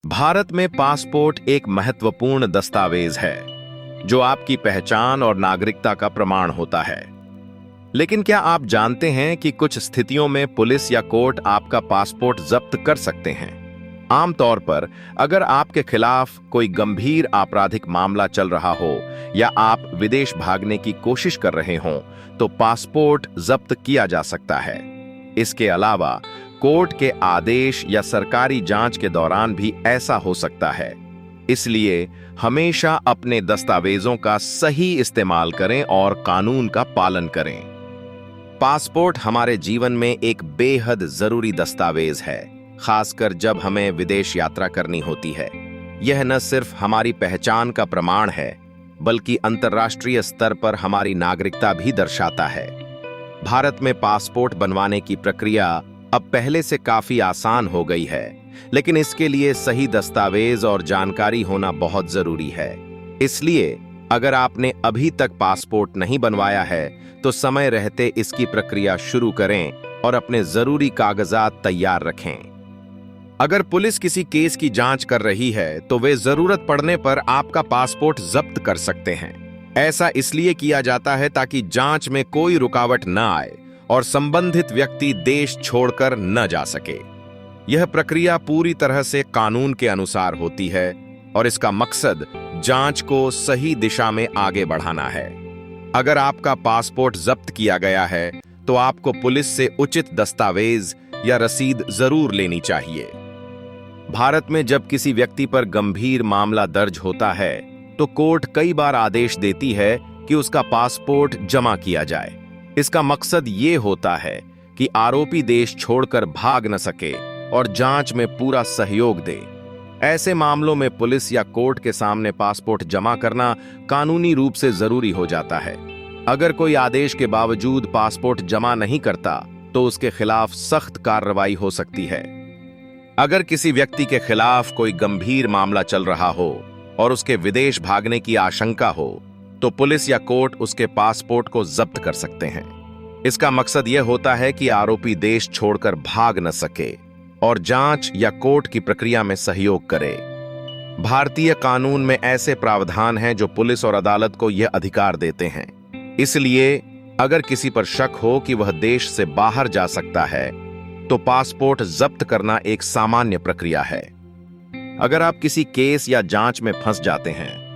भारत में पासपोर्ट एक महत्वपूर्ण दस्तावेज है जो आपकी पहचान और नागरिकता का प्रमाण होता है। लेकिन क्या आप जानते हैं कि कुछ स्थितियों में पुलिस या कोर्ट आपका पासपोर्ट जब्त कर सकते हैं? आमतौर पर अगर आपके खिलाफ कोई गंभीर आपराधिक मामला चल रहा हो या आप विदेश भागने की कोशिश कर रहे हों, तो पासपोर्ट जब्त किया जा सकता है। इसके अलावा कोर्ट के आदेश या सरकारी जांच के दौरान भी ऐसा हो सकता है। इसलिए हमेशा अपने दस्तावेजों का सही इस्तेमाल करें और कानून का पालन करें। पासपोर्ट हमारे जीवन में एक बेहद जरूरी दस्तावेज है, खासकर जब हमें विदेश यात्रा करनी होती है। यह न सिर्फ हमारी पहचान का प्रमाण है, बल्कि अंतर्राष्ट्रीय स्तर पर हमारी नागरिकता भी दर्शाता है। भारत में पासपोर्ट बनवाने की प्रक्रिया अब पहले से काफी आसान हो गई है, लेकिन इसके लिए सही दस्तावेज और जानकारी होना बहुत जरूरी है। इसलिए अगर आपने अभी तक पासपोर्ट नहीं बनवाया है, तो समय रहते इसकी प्रक्रिया शुरू करें और अपने जरूरी कागजात तैयार रखें। अगर पुलिस किसी केस की जांच कर रही है, तो वे जरूरत पड़ने पर आपका पासपोर्ट जब्त कर सकते हैं। ऐसा इसलिए किया जाता है ताकि जांच में कोई रुकावट न आए और संबंधित व्यक्ति देश छोड़कर न जा सके। यह प्रक्रिया पूरी तरह से कानून के अनुसार होती है और इसका मकसद जांच को सही दिशा में आगे बढ़ाना है। अगर आपका पासपोर्ट जब्त किया गया है, तो आपको पुलिस से उचित दस्तावेज या रसीद जरूर लेनी चाहिए। भारत में जब किसी व्यक्ति पर गंभीर मामला दर्ज होता है, तो कोर्ट कई बार आदेश देती है कि उसका पासपोर्ट जमा किया जाए। इसका मकसद ये होता है कि आरोपी देश छोड़कर भाग न सके और जांच में पूरा सहयोग दे। ऐसे मामलों में पुलिस या कोर्ट के सामने पासपोर्ट जमा करना कानूनी रूप से जरूरी हो जाता है। अगर कोई आदेश के बावजूद पासपोर्ट जमा नहीं करता, तो उसके खिलाफ सख्त कार्रवाई हो सकती है। अगर किसी व्यक्ति के खिलाफ कोई गंभीर मामला चल रहा हो और उसके विदेश भागने की आशंका हो, तो पुलिस या कोर्ट उसके पासपोर्ट को जब्त कर सकते हैं। इसका मकसद यह होता है कि आरोपी देश छोड़कर भाग न सके और जांच या कोर्ट की प्रक्रिया में सहयोग करे। भारतीय कानून में ऐसे प्रावधान हैं जो पुलिस और अदालत को यह अधिकार देते हैं। इसलिए अगर किसी पर शक हो कि वह देश से बाहर जा सकता है, तो पासपोर्ट जब्त करना एक सामान्य प्रक्रिया है। अगर आप किसी केस या जांच में फंस जाते हैं,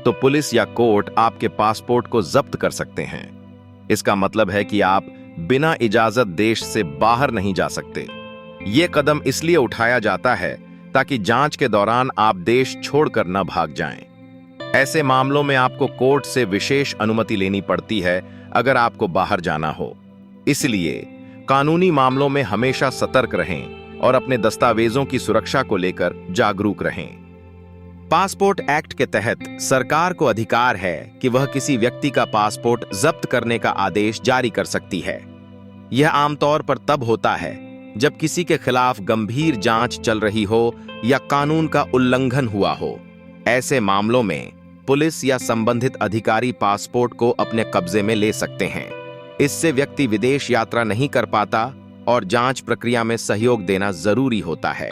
तो पुलिस या कोर्ट आपके पासपोर्ट को जब्त कर सकते हैं। इसका मतलब है कि आप बिना इजाजत देश से बाहर नहीं जा सकते। यह कदम इसलिए उठाया जाता है ताकि जांच के दौरान आप देश छोड़कर न भाग जाएं। ऐसे मामलों में आपको कोर्ट से विशेष अनुमति लेनी पड़ती है अगर आपको बाहर जाना हो। इसलिए कानूनी मामलों में हमेशा सतर्क रहें और अपने दस्तावेजों की सुरक्षा को लेकर जागरूक रहें। पासपोर्ट एक्ट के तहत सरकार को अधिकार है कि वह किसी व्यक्ति का पासपोर्ट जब्त करने का आदेश जारी कर सकती है। यह आमतौर पर तब होता है जब किसी के खिलाफ गंभीर जांच चल रही हो या कानून का उल्लंघन हुआ हो। ऐसे मामलों में पुलिस या संबंधित अधिकारी पासपोर्ट को अपने कब्जे में ले सकते हैं। इससे व्यक्ति विदेश यात्रा नहीं कर पाता और जांच प्रक्रिया में सहयोग देना जरूरी होता है।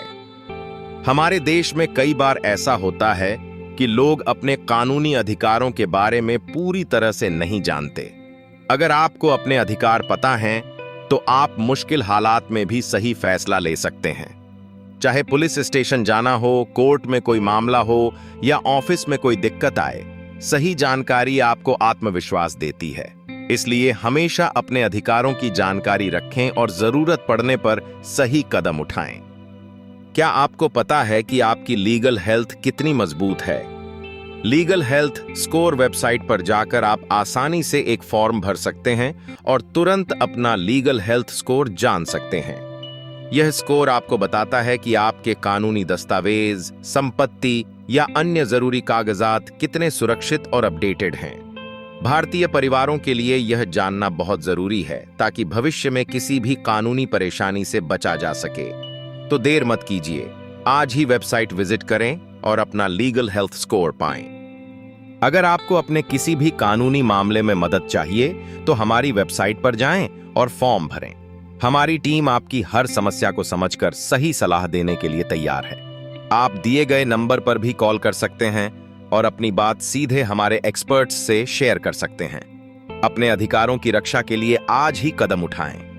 हमारे देश में कई बार ऐसा होता है कि लोग अपने कानूनी अधिकारों के बारे में पूरी तरह से नहीं जानते। अगर आपको अपने अधिकार पता हैं, तो आप मुश्किल हालात में भी सही फैसला ले सकते हैं। चाहे पुलिस स्टेशन जाना हो, कोर्ट में कोई मामला हो या ऑफिस में कोई दिक्कत आए, सही जानकारी आपको आत्मविश्वास देती है। इसलिए हमेशा अपने अधिकारों की जानकारी रखें और जरूरत पड़ने पर सही कदम उठाएं। क्या आपको पता है कि आपकी लीगल हेल्थ कितनी मजबूत है? लीगल हेल्थ स्कोर वेबसाइट पर जाकर आप आसानी से एक फॉर्म भर सकते हैं और तुरंत अपना लीगल हेल्थ स्कोर जान सकते हैं। यह स्कोर आपको बताता है कि आपके कानूनी दस्तावेज, संपत्ति या अन्य जरूरी कागजात कितने सुरक्षित और अपडेटेड हैं। भारतीय परिवारों के लिए यह जानना बहुत जरूरी है ताकि भविष्य में किसी भी कानूनी परेशानी से बचा जा सके। तो देर मत कीजिए, आज ही वेबसाइट विजिट करें और अपना लीगल हेल्थ स्कोर पाएं। अगर आपको अपने किसी भी कानूनी मामले में मदद चाहिए, तो हमारी वेबसाइट पर जाएं और फॉर्म भरें। हमारी टीम आपकी हर समस्या को समझकर सही सलाह देने के लिए तैयार है। आप दिए गए नंबर पर भी कॉल कर सकते हैं और अपनी बात सीधे हमारे एक्सपर्ट्स से शेयर कर सकते हैं। अपने अधिकारों की रक्षा के लिए आज ही कदम उठाएं।